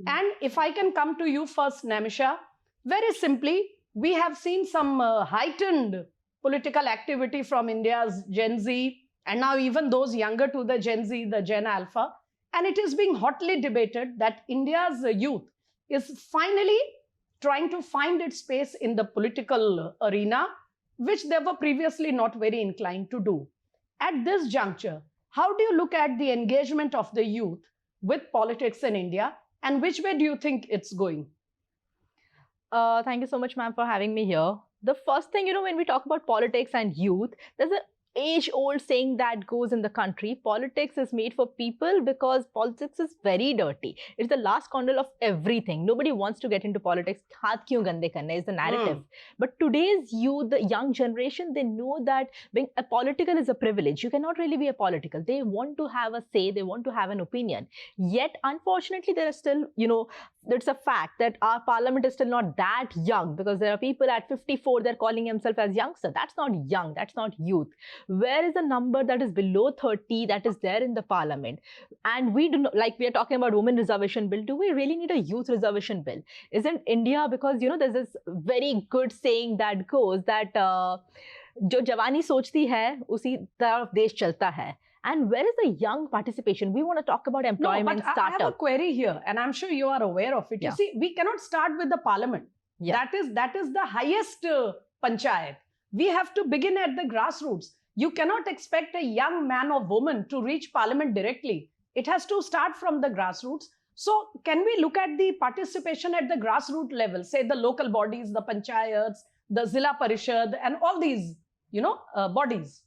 And if I can come to you first, Namisha, very simply, we have seen some heightened political activity from India's Gen Z, and now even those younger to the Gen Z, the Gen Alpha. And it is being hotly debated that India's youth is finally trying to find its space in the political arena, which they were previously not very inclined to do. At this juncture, how do you look at the engagement of the youth with politics in India, and which way do you think it's going? Thank you so much, ma'am, for having me here. The first thing, when we talk about politics and youth, there's an age-old saying that goes in the country: politics is made for people, because politics is very dirty. It's the last condom of everything. Nobody wants to get into politics. Haath kyun gande karne is the narrative. But today's youth, the young generation, they know that being a political is a privilege. You cannot really be a political. They want to have a say. They want to have an opinion. Yet, unfortunately, there are still, it's a fact that our parliament is still not that young, because there are people at 54, they're calling themselves as youngster. That's not young. That's not youth. Where is the number that is below 30 that is there in the parliament? And we do not, like we are talking about women reservation bill, do we really need a youth reservation bill? Isn't India, because there's this very good saying that goes that जो जवानी सोचती है उसी तरफ देश चलता है. And where is the young participation? We want to talk about employment, startup. I have a query here, and I'm sure you are aware of it. Yeah. You see, we cannot start with the parliament. Yeah. That is the highest panchayat. We have to begin at the grassroots. You cannot expect a young man or woman to reach parliament directly. It has to start from the grassroots. So can we look at the participation at the grassroots level, say the local bodies, the panchayats, the Zilla Parishad, and all these, bodies?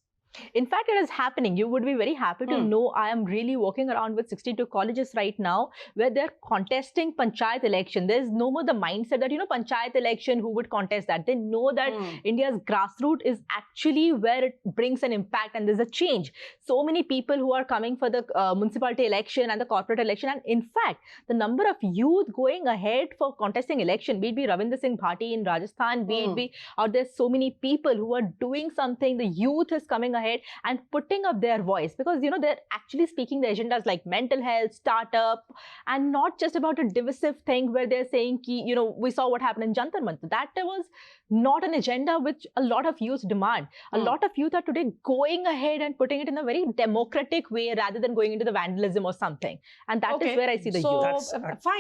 In fact, it is happening. You would be very happy to know I am really walking around with 62 colleges right now where they're contesting panchayat election. There's no more the mindset that, panchayat election, who would contest that? They know that India's grassroots is actually where it brings an impact and there's a change. So many people who are coming for the municipality election and the corporate election. And in fact, the number of youth going ahead for contesting election, be it be Ravinder Singh Bhati in Rajasthan, be it be, or there's so many people who are doing something. The youth is coming ahead and putting up their voice, because they're actually speaking the agendas like mental health, startup, and not just about a divisive thing where they're saying ki, we saw what happened in Jantar Mantar. That was not an agenda which a lot of youth demand. A lot of youth are today going ahead and putting it in a very democratic way rather than going into the vandalism or something. And that is where I see the youth. Fine.